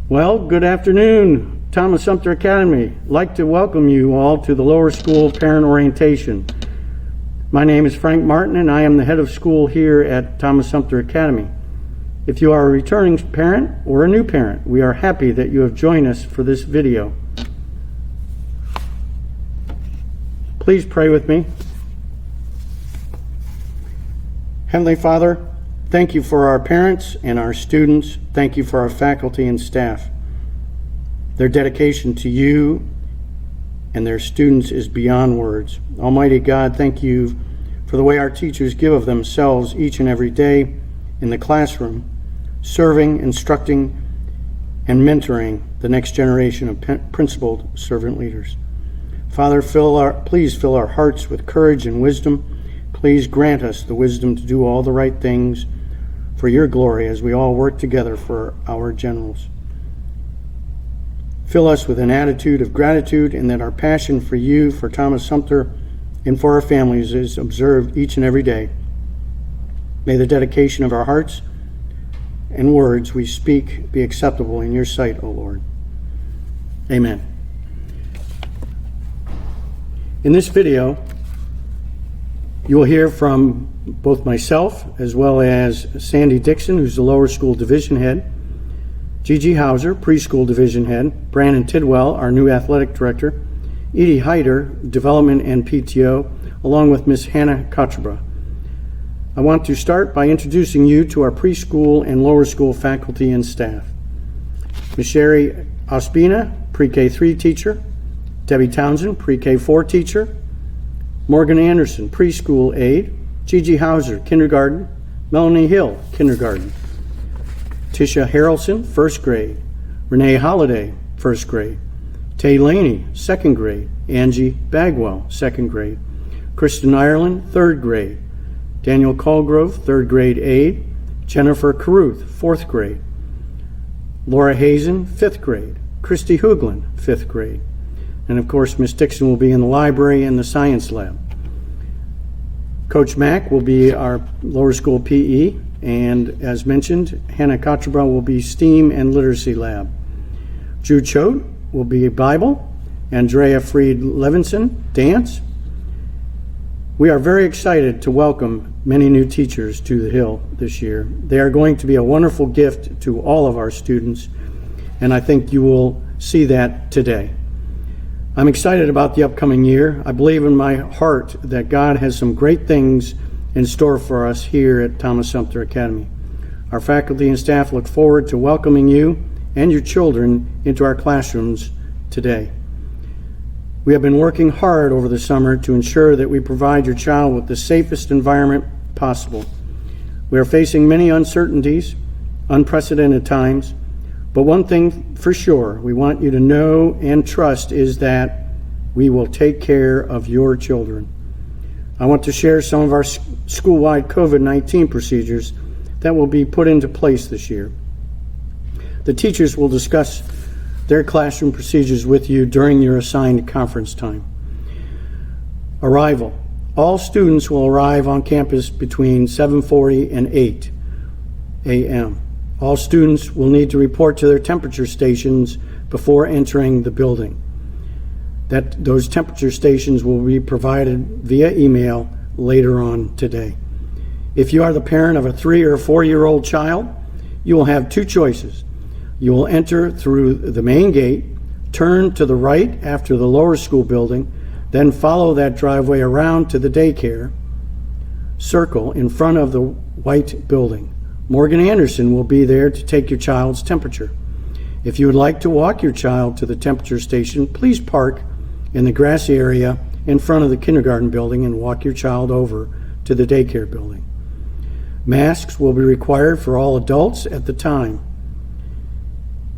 Well, good afternoon, Thomas Sumter Academy. I'd like to welcome you all to the lower school parent orientation. My name is Frank Martin and I am the head of school here at Thomas Sumter Academy. If you are a returning parent or a new parent, we are happy that you have joined us for this video. Please pray with me. Heavenly Father, thank you for our parents and our students. Thank you for our faculty and staff. Their dedication to you and their students is beyond words. Almighty God, thank you for the way our teachers give of themselves each and every day in the classroom, serving, instructing, and mentoring the next generation of principled servant leaders. Father, please fill our hearts with courage and wisdom. Please grant us the wisdom to do all the right things for your glory as we all work together for our generals. Fill us with an attitude of gratitude and that our passion for you, for Thomas Sumter, and for our families is observed each and every day. May the dedication of our hearts and words we speak be acceptable in your sight, O Lord. Amen. In this video, you will hear from both myself as well as Sandy Dixon, who's the lower school division head, Gigi Hauser, preschool division head, Brandon Tidwell, our new athletic director, Edie Hyder, development and PTO, along with Miss Hannah Kochebra. I want to start by introducing you to our preschool and lower school faculty and staff. Miss Sherry Ospina, pre-K3 teacher, Debbie Townsend, pre-K4 teacher, Morgan Anderson, preschool aide, Gigi Hauser, kindergarten, Melanie Hill, kindergarten, Tisha Harrelson, first grade, Renee Holliday, first grade, Tay Laney, second grade, Angie Bagwell, second grade, Kristen Ireland, third grade, Daniel Colgrove, third grade aide, Jennifer Caruth, fourth grade, Laura Hazen, fifth grade, Christy Hoogland, fifth grade, and of course, Miss Dixon will be in the library and the science lab. Coach Mack will be our lower school PE, and as mentioned, Hannah Kochebra will be STEAM and Literacy Lab. Jude Choate will be Bible, Andrea Freed Levinson, Dance. We are very excited to welcome many new teachers to the Hill this year. They are going to be a wonderful gift to all of our students, and I think you will see that today. I'm excited about the upcoming year. I believe in my heart that God has some great things in store for us here at Thomas Sumter Academy. Our faculty and staff look forward to welcoming you and your children into our classrooms today. We have been working hard over the summer to ensure that we provide your child with the safest environment possible. We are facing many uncertainties, unprecedented times, but one thing for sure we want you to know and trust is that we will take care of your children. I want to share some of our school-wide COVID-19 procedures that will be put into place this year. The teachers will discuss their classroom procedures with you during your assigned conference time. Arrival. All students will arrive on campus between 7:40 and 8 a.m. All students will need to report to their temperature stations before entering the building. Those temperature stations will be provided via email later on today. If you are the parent of a 3 or 4-year-old child, you will have two choices. You will enter through the main gate, turn to the right after the lower school building, then follow that driveway around to the daycare, circle in front of the white building. Morgan Anderson will be there to take your child's temperature. If you would like to walk your child to the temperature station, please park in the grassy area in front of the kindergarten building and walk your child over to the daycare building. Masks will be required for all adults at the time.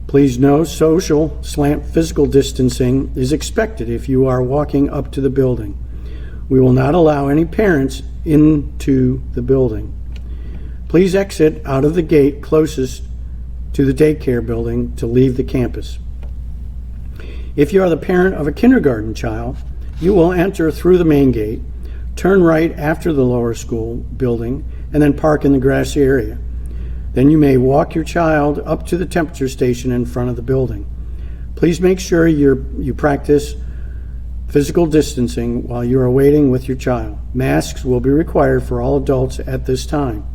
Please know social physical distancing is expected if you are walking up to the building. We will not allow any parents into the building. Please exit out of the gate closest to the daycare building to leave the campus. If you are the parent of a kindergarten child, you will enter through the main gate, turn right after the lower school building, and then park in the grassy area. Then you may walk your child up to the temperature station in front of the building. Please make sure you practice physical distancing while you are waiting with your child. Masks will be required for all adults at this time.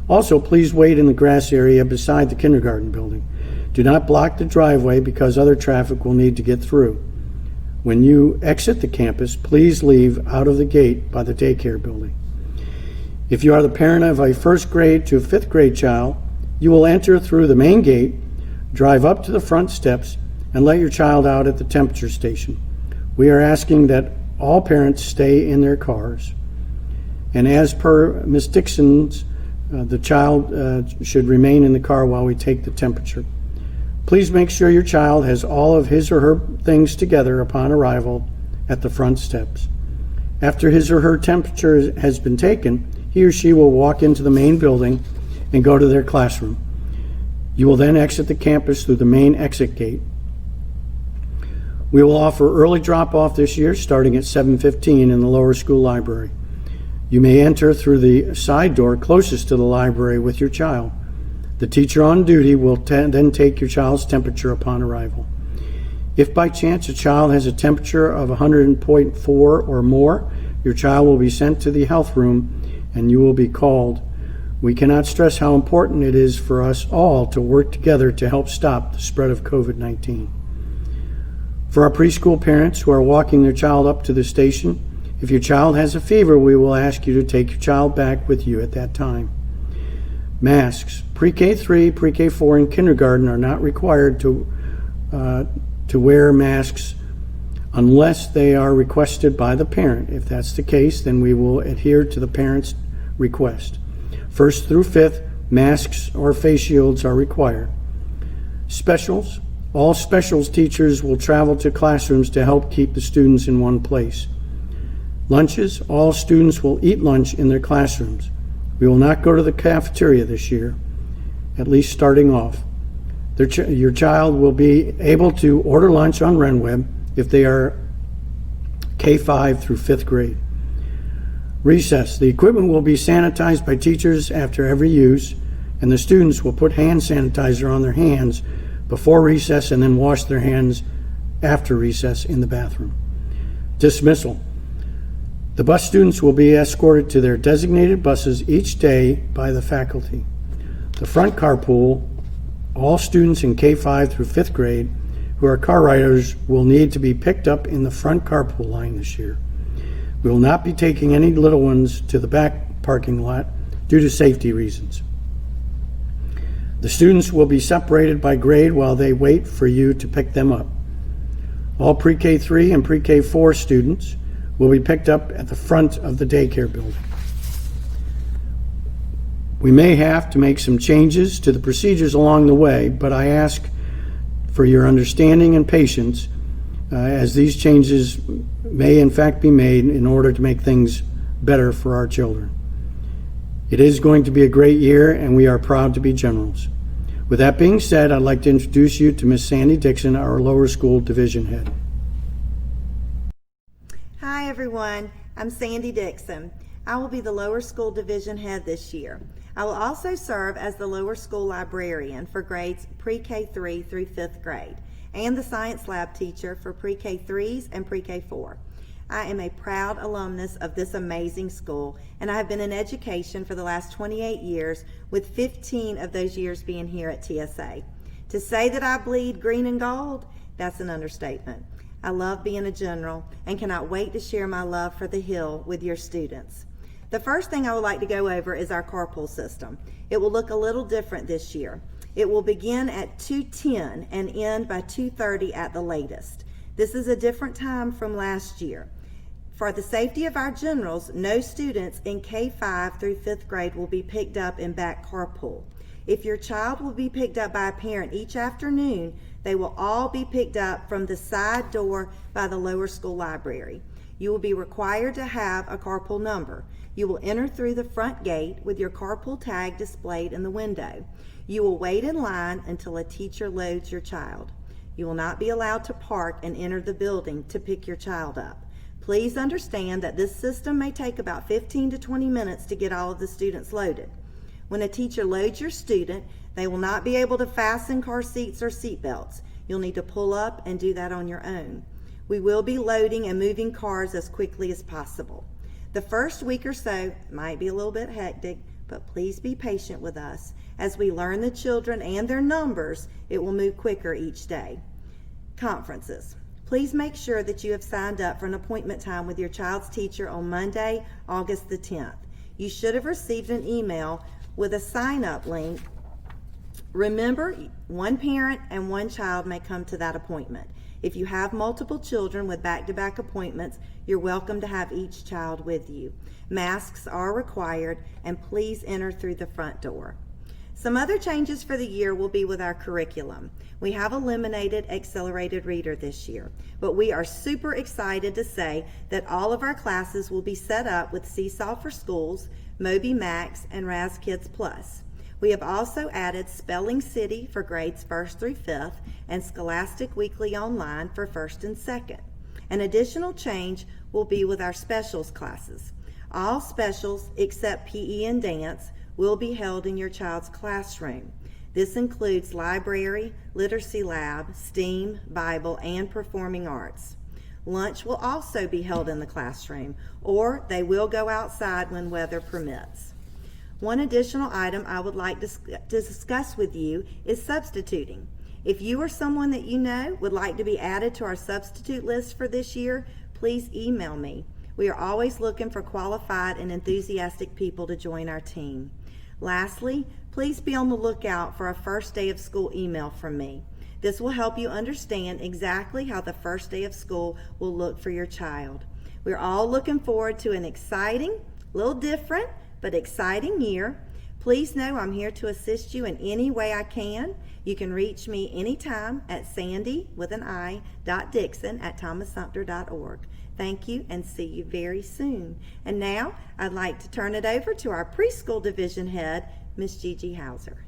Also, please wait in the grass area beside the kindergarten building. Do not block the driveway because other traffic will need to get through. When you exit the campus, please leave out of the gate by the daycare building. If you are the parent of a first grade to a fifth grade child, you will enter through the main gate, drive up to the front steps, and let your child out at the temperature station. We are asking that all parents stay in their cars. And as per Ms. Dixon's, the child should remain in the car while we take the temperature. Please make sure your child has all of his or her things together upon arrival at the front steps. After his or her temperature has been taken, he or she will walk into the main building and go to their classroom. You will then exit the campus through the main exit gate. We will offer early drop-off this year starting at 7:15 in the lower school library. You may enter through the side door closest to the library with your child. The teacher on duty will then take your child's temperature upon arrival. If by chance a child has a temperature of 100.4 or more, your child will be sent to the health room and you will be called. We cannot stress how important it is for us all to work together to help stop the spread of COVID-19. For our preschool parents who are walking their child up to the station, if your child has a fever, we will ask you to take your child back with you at that time. Masks. Pre-K3, Pre-K4, and kindergarten are not required to wear masks unless they are requested by the parent. If that's the case, then we will adhere to the parent's request. First through fifth, masks or face shields are required. Specials. All specials teachers will travel to classrooms to help keep the students in one place. Lunches. All students will eat lunch in their classrooms. We will not go to the cafeteria this year, at least starting off. Your child will be able to order lunch on RenWeb if they are K5 through 5th grade. Recess. The equipment will be sanitized by teachers after every use, and the students will put hand sanitizer on their hands before recess and then wash their hands after recess in the bathroom. Dismissal. The bus students will be escorted to their designated buses each day by the faculty. The front carpool, all students in K5 through 5th grade who are car riders will need to be picked up in the front carpool line this year. We will not be taking any little ones to the back parking lot due to safety reasons. The students will be separated by grade while they wait for you to pick them up. All Pre-K3 and Pre-K4 students will be picked up at the front of the daycare building. We may have to make some changes to the procedures along the way, but I ask for your understanding and patience as these changes may in fact be made in order to make things better for our children. It is going to be a great year, and we are proud to be generals. With that being said, I'd like to introduce you to Miss Sandy Dixon, our lower school division head. Hi everyone, I'm Sandy Dixon. I will be the lower school division head this year. I will also serve as the lower school librarian for grades Pre-K3 through 5th grade and the science lab teacher for Pre-K3s and Pre-K4. I am a proud alumnus of this amazing school, and I have been in education for the last 28 years, with 15 of those years being here at TSA. To say that I bleed green and gold, that's an understatement. I love being a general and cannot wait to share my love for the Hill with your students. The first thing I would like to go over is our carpool system. It will look a little different this year. It will begin at 2:10 and end by 2:30 at the latest. This is a different time from last year. For the safety of our generals, no students in K5 through 5th grade will be picked up in back carpool. If your child will be picked up by a parent each afternoon, they will all be picked up from the side door by the lower school library. You will be required to have a carpool number. You will enter through the front gate with your carpool tag displayed in the window. You will wait in line until a teacher loads your child. You will not be allowed to park and enter the building to pick your child up. Please understand that this system may take about 15 to 20 minutes to get all of the students loaded. When a teacher loads your student, they will not be able to fasten car seats or seat belts. You'll need to pull up and do that on your own. We will be loading and moving cars as quickly as possible. The first week or so might be a little bit hectic, but please be patient with us. As we learn the children and their numbers, it will move quicker each day. Conferences. Please make sure that you have signed up for an appointment time with your child's teacher on Monday, August the 10th. You should have received an email with a sign-up link. Remember, one parent and one child may come to that appointment. If you have multiple children with back-to-back appointments, you're welcome to have each child with you. Masks are required, and please enter through the front door. Some other changes for the year will be with our curriculum. We have eliminated Accelerated Reader this year, but we are super excited to say that all of our classes will be set up with Seesaw for Schools, Moby Max, and Raz Kids Plus. We have also added Spelling City for grades 1st through 5th and Scholastic Weekly Online for 1st and 2nd. An additional change will be with our specials classes. All specials except PE and dance will be held in your child's classroom. This includes library, literacy lab, STEAM, Bible, and performing arts. Lunch will also be held in the classroom, or they will go outside when weather permits. One additional item I would like to discuss with you is substituting. If you or someone that you know would like to be added to our substitute list for this year, please email me. We are always looking for qualified and enthusiastic people to join our team. Lastly, please be on the lookout for a first day of school email from me. This will help you understand exactly how the first day of school will look for your child. We're all looking forward to an exciting, little different, but exciting year. Please know I'm here to assist you in any way I can. You can reach me anytime at sandy.dixon@thomassumpter.org. Thank you and see you very soon. And now I'd like to turn it over to our preschool division head, Miss Gigi Hauser.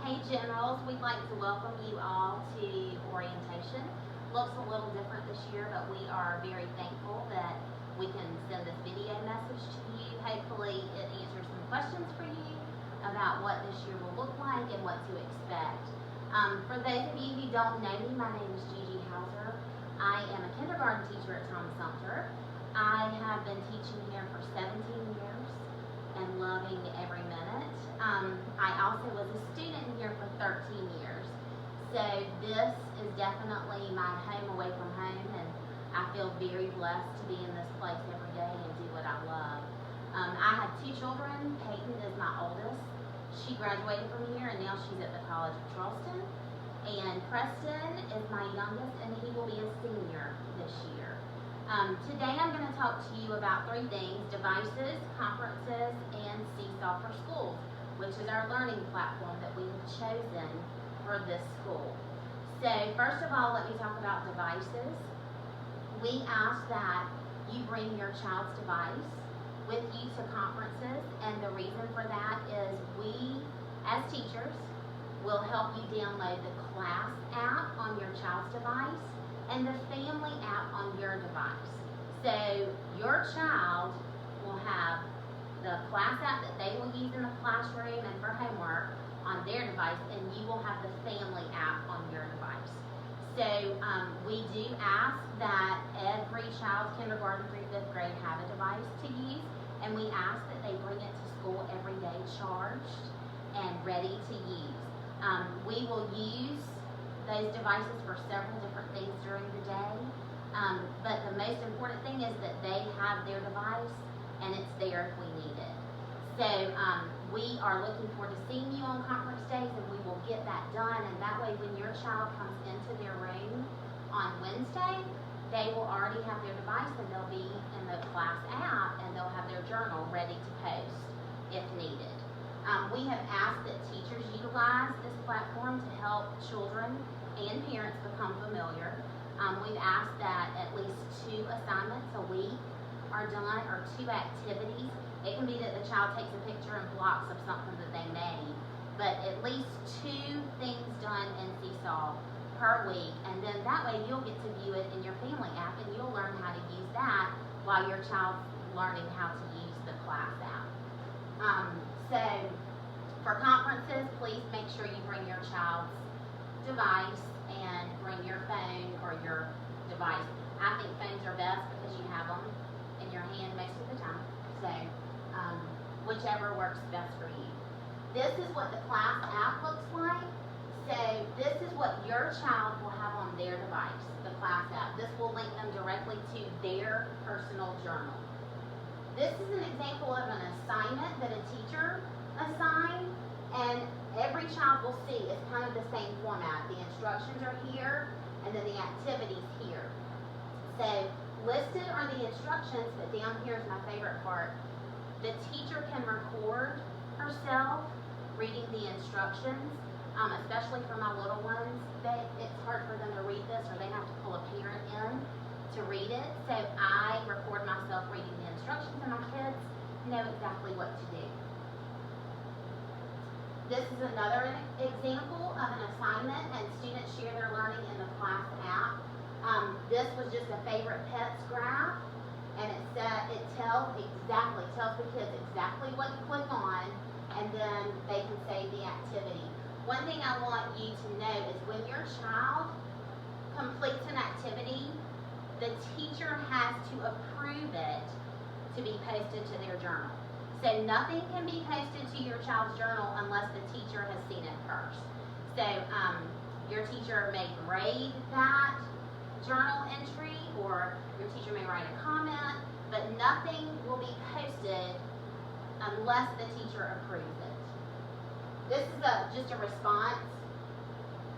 Hey Generals, we'd like to welcome you all to orientation. Looks a little different this year, but we are very thankful that we can send this video message to you. Hopefully it answers some questions for you about what this year will look like and what to expect. For those of you who don't know me, my name is Gigi Hauser. I am a kindergarten teacher at Thomas Sumter. I have been teaching here for 17 years and loving every minute. I also was a student here for 13 years. So this is definitely my home away from home, and I feel very blessed to be in this place every day and do what I love. I have two children. Peyton is my oldest. She graduated from here and now she's at the College of Charleston. And Preston is my youngest and he will be a senior this year. Today I'm going to talk to you about three things: devices, conferences, and Seesaw for Schools, which is our learning platform that we have chosen for this school. So first of all, let me talk about devices. We ask that you bring your child's device with you to conferences, and the reason for that is we, as teachers, will help you download the class app on your child's device and the family app on your device. So your child will have the class app that they will use in the classroom and for homework on their device, and you will have the family app on your device. So we do ask that every child, kindergarten through 5th grade, have a device to use, and we ask that they bring it to school every day charged and ready to use. We will use those devices for several different things during the day, but the most important thing is that they have their device and it's there if we need it. So we are looking forward to seeing you on conference days, and we will get that done, and that way when your child comes into their room on Wednesday, they will already have their device and they'll be in the class app and they'll have their journal ready to post if needed. We have asked that teachers utilize this platform to help children and parents become familiar. We've asked that at least 2 assignments a week are done, or 2 activities. It can be that the child takes a picture and blocks of something that they made, but at least 2 things done in Seesaw per week, and then that way you'll get to view it in your family app and you'll learn how to use that while your child's learning how to use the class app. So for conferences, please make sure you bring your child's device and bring your phone or your device. I think phones are best because you have them in your hand most of the time. So whichever works best for you. This is what the class app looks like. So this is what your child will have on their device, the class app. This will link them directly to their personal journal. This is an example of an assignment that a teacher assigned, and every child will see it's kind of the same format. The instructions are here, and then the activities here. So listed are the instructions, but down here is my favorite part. The teacher can record herself reading the instructions, especially for my little ones. It's hard for them to read this, or they have to pull a parent in to read it. So I record myself reading the instructions, and my kids know exactly what to do. This is another example of an assignment, and students share their learning in the class app. This was just a favorite pets graph, and it tells the kids exactly what to click on, and then they can save the activity. One thing I want you to know is when your child completes an activity, the teacher has to approve it to be posted to their journal. So nothing can be posted to your child's journal unless the teacher has seen it first. So your teacher may grade that journal entry, or your teacher may write a comment, but nothing will be posted unless the teacher approves it. This is just a response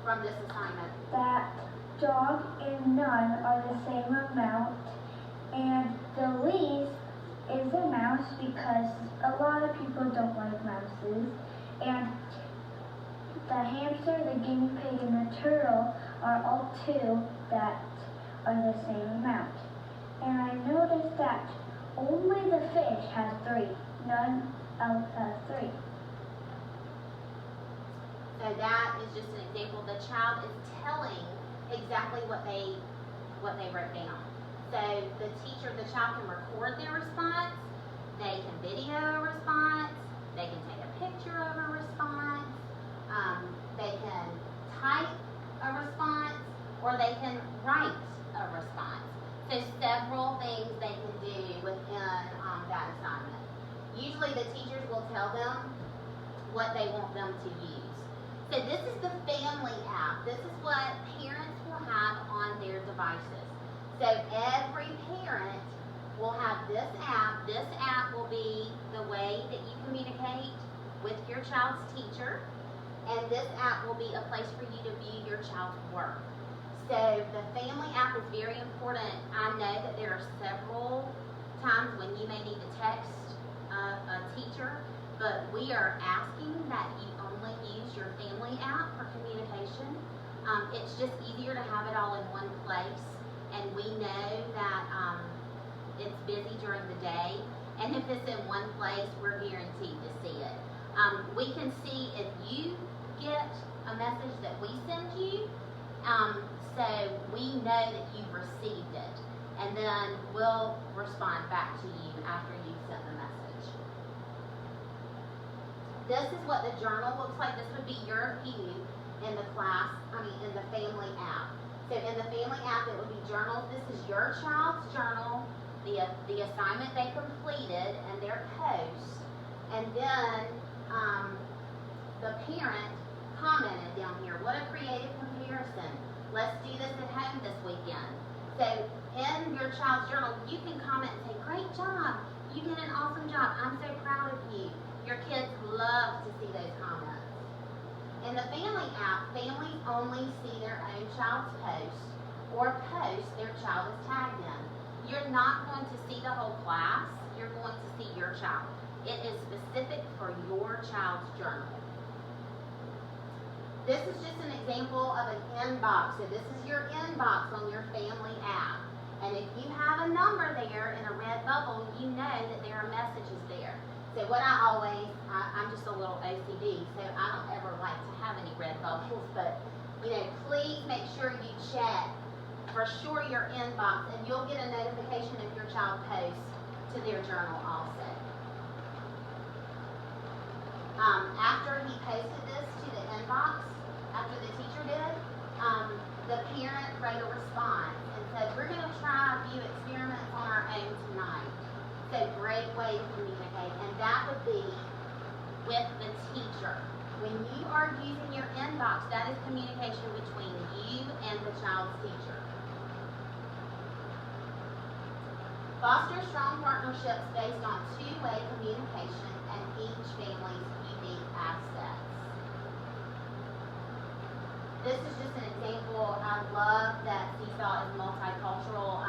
from this assignment. That dog and none are the same amount, and the least is a mouse because a lot of people don't like mouses, and the hamster, the guinea pig, and the turtle are all two that are the same amount. And I noticed that only the fish has 3, none else has 3. So that is just an example. The child is telling exactly what they wrote down. So the child can record their response, they can video a response, they can take a picture of a response, they can type a response, or they can write a response. So several things they can do within that assignment. Usually the teachers will tell them what they want them to use. So this is the family app. This is what parents will have on their devices. So every parent will have this app. This app will be the way that you communicate with your child's teacher. And this app will be a place for you to view your child's work. So the family app is very important. I know that there are several times when you may need to text a teacher, but we are asking that you only use your family app for communication. It's just easier to have it all in one place, and we know that it's busy during the day, and if it's in one place, we're guaranteed to see it. We can see if you get a message that we send you, so we know that you've received it, and then we'll respond back to you after you've sent the message. This is what the journal looks like. This would be your view in the family app. So in the family app, it would be journals. This is your child's journal, the assignment they completed, and their post, and then the parent commented down here, what a creative comparison. Let's do this at home this weekend. So in your child's journal, you can comment and say, great job, you did an awesome job, I'm so proud of you. Your kids love to see those comments. In the family app, families only see their own child's post or post their child is tagged in. You're not going to see the whole class, you're going to see your child. It is specific for your child's journal. This is just an example of an inbox. So this is your inbox on your family app. And if you have a number there in a red bubble, you know that there are messages there. So what I'm just a little OCD, so I don't ever like to have any red bubbles, but please make sure you check for sure your inbox, and you'll get a notification if your child posts to their journal also. After he posted this to the inbox, after the teacher did, the parent wrote a response and said, we're going to try a few experiments on our own tonight. So great way to communicate, and that would be with the teacher. When you are using your inbox, that is communication between you and the child's teacher. Foster strong partnerships based on two-way communication and each family's unique assets. This is just an example. I love that Seesaw is multicultural.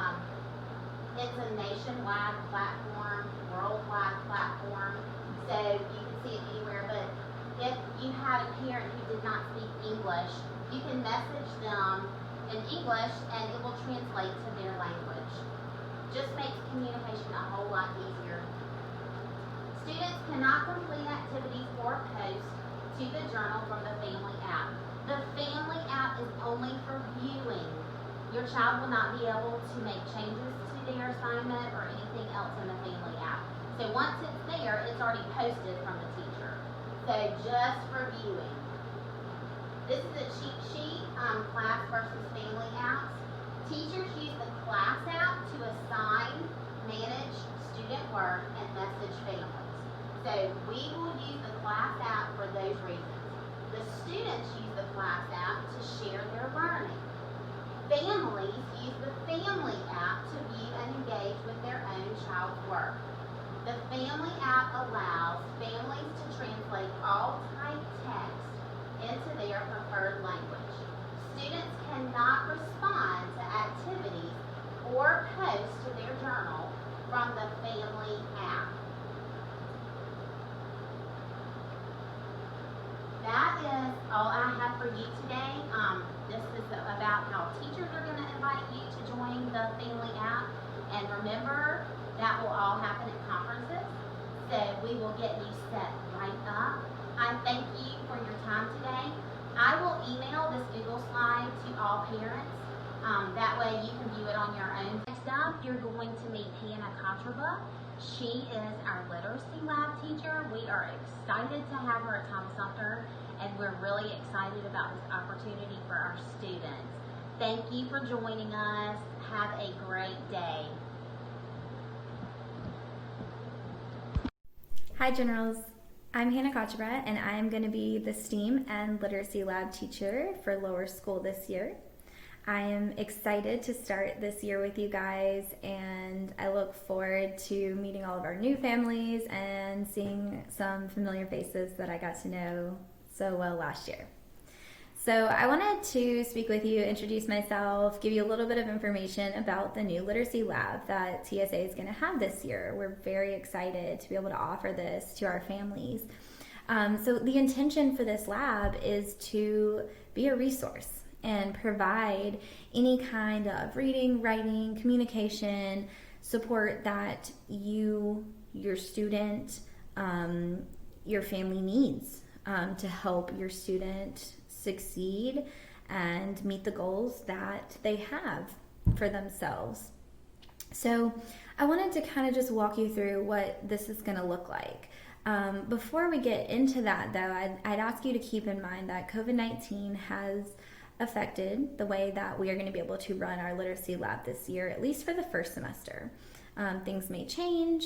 It's a nationwide platform, worldwide platform, so you can see it anywhere. But if you have a parent who did not speak English, you can message them in English and it will translate to their language. Just makes communication a whole lot easier. Students cannot complete activities or post to the journal from the family app. The family app is only for viewing. Your child will not be able to make changes to their assignment or anything else in the family app. So once it's there, it's already posted from the teacher. So just for viewing. This is a cheat sheet, class versus family apps. Teachers use the class app to assign, manage student work, and message families. So we will use the class app for those reasons. The students use the class app to share their learning. Families use the family app to view and engage with their own child's work. The family app allows families to translate all typed text into their preferred language. Students cannot respond to activities or post to their journal from the family app. That is all I have for you today. This is about how teachers are going to invite you to join the family app. And remember, that will all happen at conferences. So we will get you set right up. I thank you for your time today. I will email this Google slide to all parents. That way you can view it on your own. Next up, you're going to meet Hannah Contraba. She is our literacy lab teacher. We are excited to have her at Thomas Sumter, and we're really excited about this opportunity for our students. Thank you for joining us. Have a great day. Hi Generals, I'm Hannah Kochebra and I'm going to be the STEAM and Literacy Lab teacher for lower school this year. I am excited to start this year with you guys, and I look forward to meeting all of our new families and seeing some familiar faces that I got to know so well last year. So I wanted to speak with you, introduce myself, give you a little bit of information about the new Literacy Lab that TSA is going to have this year. We're very excited to be able to offer this to our families. So the intention for this lab is to be a resource and provide any kind of reading, writing, communication support that you, your student, your family needs to help your student succeed and meet the goals that they have for themselves. So I wanted to kind of just walk you through what this is going to look like. Before we get into that though, I'd ask you to keep in mind that COVID-19 has affected the way that we are going to be able to run our literacy lab this year, at least for the first semester. Things may change,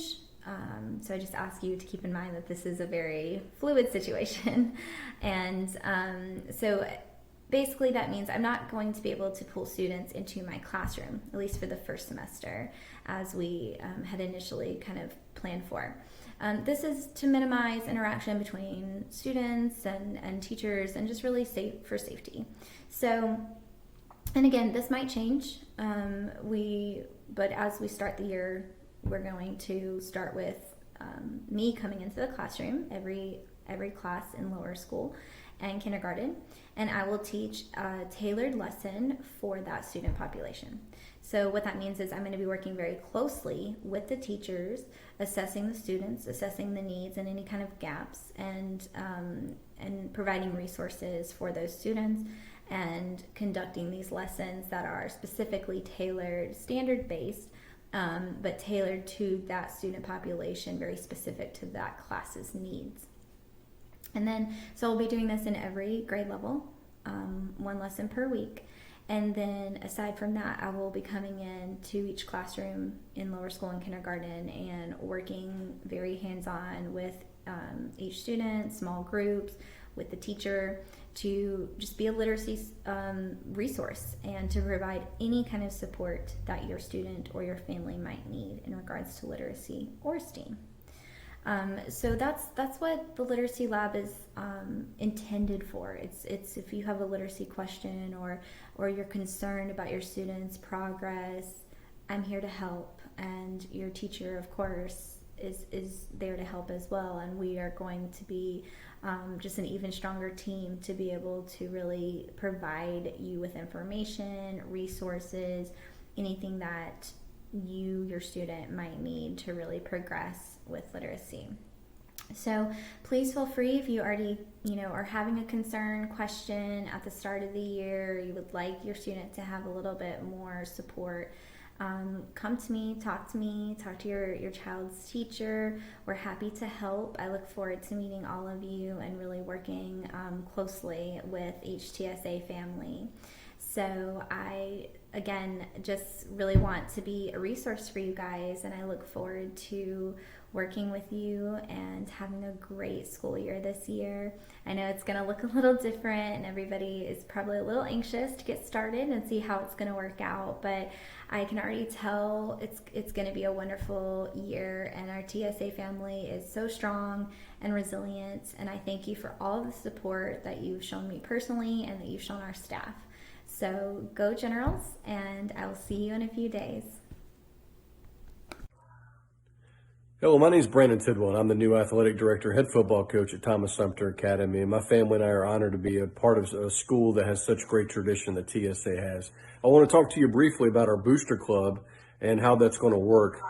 so I just ask you to keep in mind that this is a very fluid situation. And so basically that means I'm not going to be able to pull students into my classroom, at least for the first semester, as we had initially kind of planned for. This is to minimize interaction between students and teachers, and just really safe for safety. So, and again, this might change, but as we start the year, we're going to start with me coming into the classroom every class in lower school and kindergarten, and I will teach a tailored lesson for that student population. So what that means is I'm going to be working very closely with the teachers, assessing the students, assessing the needs and any kind of gaps, and providing resources for those students, and conducting these lessons that are specifically tailored, standard-based, but tailored to that student population, very specific to that class's needs. And then, so we'll be doing this in every grade level, one lesson per week. And then aside from that, I will be coming in to each classroom in lower school and kindergarten and working very hands-on with each student, small groups, with the teacher, to just be a literacy resource and to provide any kind of support that your student or your family might need in regards to literacy or STEAM. So that's what the Literacy Lab is intended for. It's if you have a literacy question or you're concerned about your students' progress, I'm here to help, and your teacher, of course, is there to help as well. And we are going to be just an even stronger team to be able to really provide you with information, resources, anything that your student might need to really progress with literacy. So please feel free, if you already are having a concern, question at the start of the year, you would like your student to have a little bit more support, come to me, talk to your child's teacher. We're happy to help. I look forward to meeting all of you and really working closely with each TSA family. So I, again, just really want to be a resource for you guys, and I look forward to working with you and having a great school year this year. I know it's going to look a little different, and everybody is probably a little anxious to get started and see how it's going to work out, but I can already tell it's going to be a wonderful year, and our TSA family is so strong and resilient, and I thank you for all of the support that you've shown me personally and that you've shown our staff. So go Generals, and I will see you in a few days. Hello, my name is Brandon Tidwell, and I'm the new athletic director, head football coach at Thomas Sumter Academy. And my family and I are honored to be a part of a school that has such great tradition that TSA has. I want to talk to you briefly about our Booster Club and how that's going to work.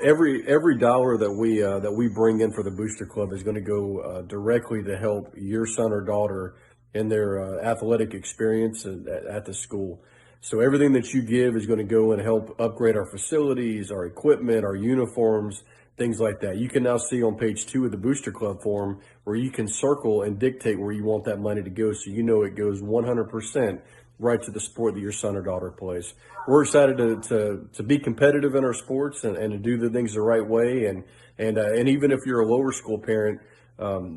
Every dollar that we bring in for the Booster Club is going to go directly to help your son or daughter in their athletic experience at the school. So everything that you give is going to go and help upgrade our facilities, our equipment, our uniforms, things like that. You can now see on page 2 of the Booster Club form where you can circle and dictate where you want that money to go, so you know it goes 100% right to the sport that your son or daughter plays. We're excited to be competitive in our sports and to do the things the right way. And even if you're a lower school parent,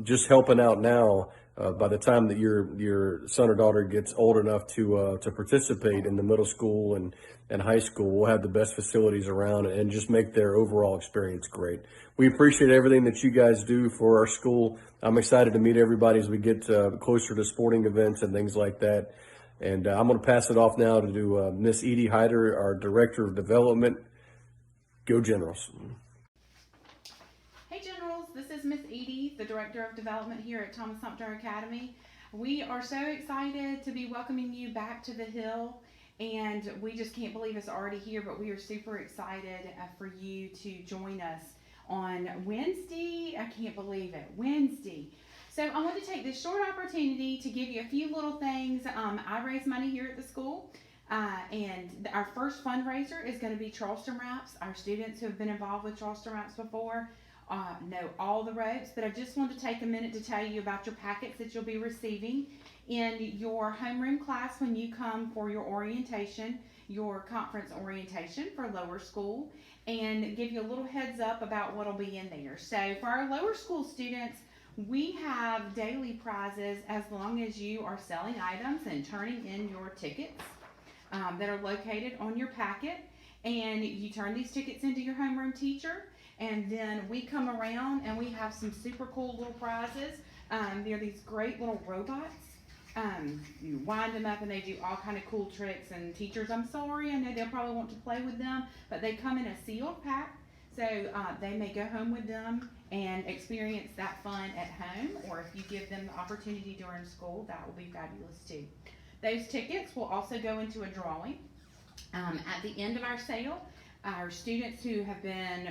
just helping out now, by the time that your son or daughter gets old enough to participate in the middle school and high school, we'll have the best facilities around and just make their overall experience great. We appreciate everything that you guys do for our school. I'm excited to meet everybody as we get closer to sporting events and things like that. And I'm going to pass it off now to Miss Edie Hyder, our Director of Development. Go Generals. Hey Generals, this is Miss Edie, the Director of Development here at Thomas Sumter Academy. We are so excited to be welcoming you back to the Hill, and we just can't believe it's already here, but we are super excited for you to join us on Wednesday. I can't believe it, Wednesday. So I want to take this short opportunity to give you a few little things. I raise money here at the school. And our first fundraiser is going to be Charleston Wraps. Our students who have been involved with Charleston Wraps before know all the ropes, but I just want to take a minute to tell you about your packets that you'll be receiving in your homeroom class when you come for your orientation, your conference orientation for lower school, and give you a little heads up about what will be in there. So for our lower school students, we have daily prizes as long as you are selling items and turning in your tickets that are located on your packet, and you turn these tickets into your homeroom teacher, and then we come around and we have some super cool little prizes. They're these great little robots. You wind them up and they do all kind of cool tricks, and teachers, I'm sorry, I know they'll probably want to play with them, but they come in a sealed pack, so they may go home with them and experience that fun at home, or if you give them the opportunity during school, that will be fabulous too. Those tickets will also go into a drawing. At the end of our sale, our students who have been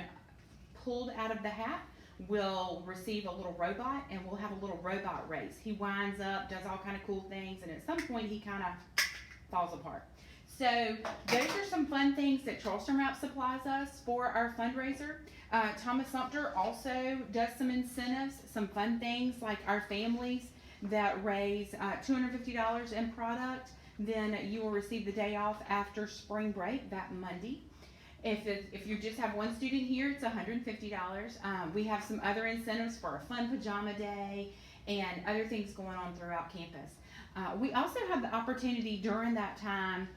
pulled out of the hat will receive a little robot, and we'll have a little robot race. He winds up, does all kind of cool things, and at some point he kind of falls apart. So those are some fun things that Charleston Wrap supplies us for our fundraiser. Thomas Sumter also does some incentives, some fun things like our families that raise $250 in product. Then you will receive the day off after spring break that Monday. If you just have one student here, it's $150. We have some other incentives for a fun pajama day and other things going on throughout campus. We also have the opportunity during that time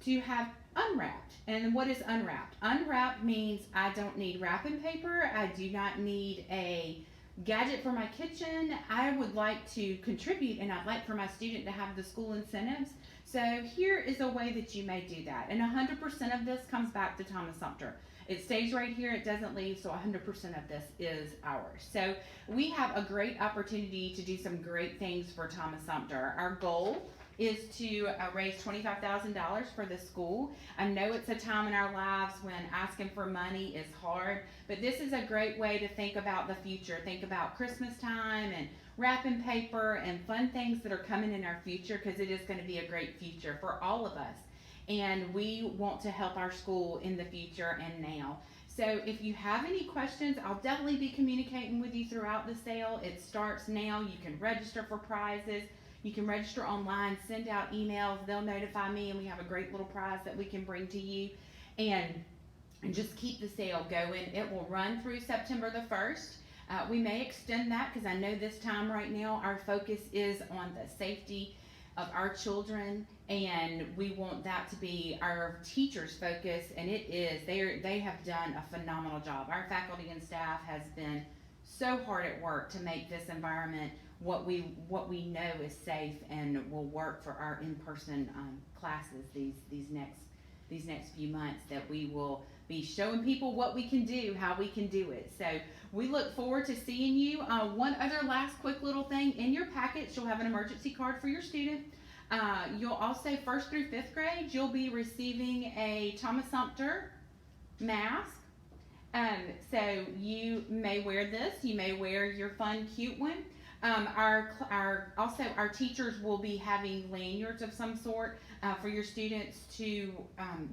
to have unwrapped. And what is unwrapped? Unwrapped means I don't need wrapping paper. I do not need a gadget for my kitchen. I would like to contribute, and I'd like for my student to have the school incentives. So here is a way that you may do that. And 100% of this comes back to Thomas Sumter. It stays right here, it doesn't leave, so 100% of this is ours. So we have a great opportunity to do some great things for Thomas Sumter. Our goal is to raise $25,000 for the school. I know it's a time in our lives when asking for money is hard, but this is a great way to think about the future. Think about Christmas time and wrapping paper and fun things that are coming in our future, because it is going to be a great future for all of us. And we want to help our school in the future and now. So if you have any questions, I'll definitely be communicating with you throughout the sale. It starts now. You can register for prizes. You can register online, send out emails. They'll notify me, and we have a great little prize that we can bring to you. And just keep the sale going. It will run through September the 1st. We may extend that, because I know this time right now our focus is on the safety of our children, and we want that to be our teachers' focus, and it is. They have done a phenomenal job. Our faculty and staff has been so hard at work to make this environment what we know is safe and will work for our in-person classes these next few months, that we will be showing people what we can do, how we can do it. So we look forward to seeing you. One other last quick little thing, in your packets you'll have an emergency card for your student. You'll also, 1st through 5th grade, you'll be receiving a Thomas Sumter mask. So you may wear this, you may wear your fun, cute one. Also our teachers will be having lanyards of some sort for your students to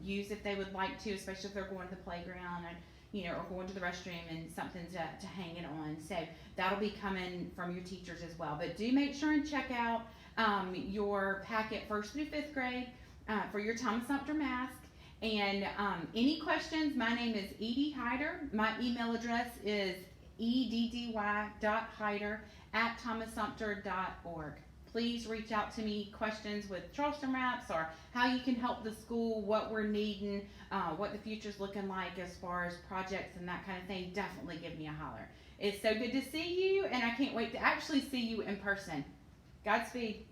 use if they would like to, especially if they're going to the playground and or going to the restroom, and something to hang it on. So that'll be coming from your teachers as well. But do make sure and check out your packet 1st through 5th grade for your Thomas Sumter mask. And any questions, my name is Edie Hyder. My email address is eddy.hyder@thomassumpter.org. Please reach out to me, questions with Charleston Wraps, or how you can help the school, what we're needing, what the future's looking like as far as projects and that kind of thing. Definitely give me a holler. It's so good to see you, and I can't wait to actually see you in person. Godspeed.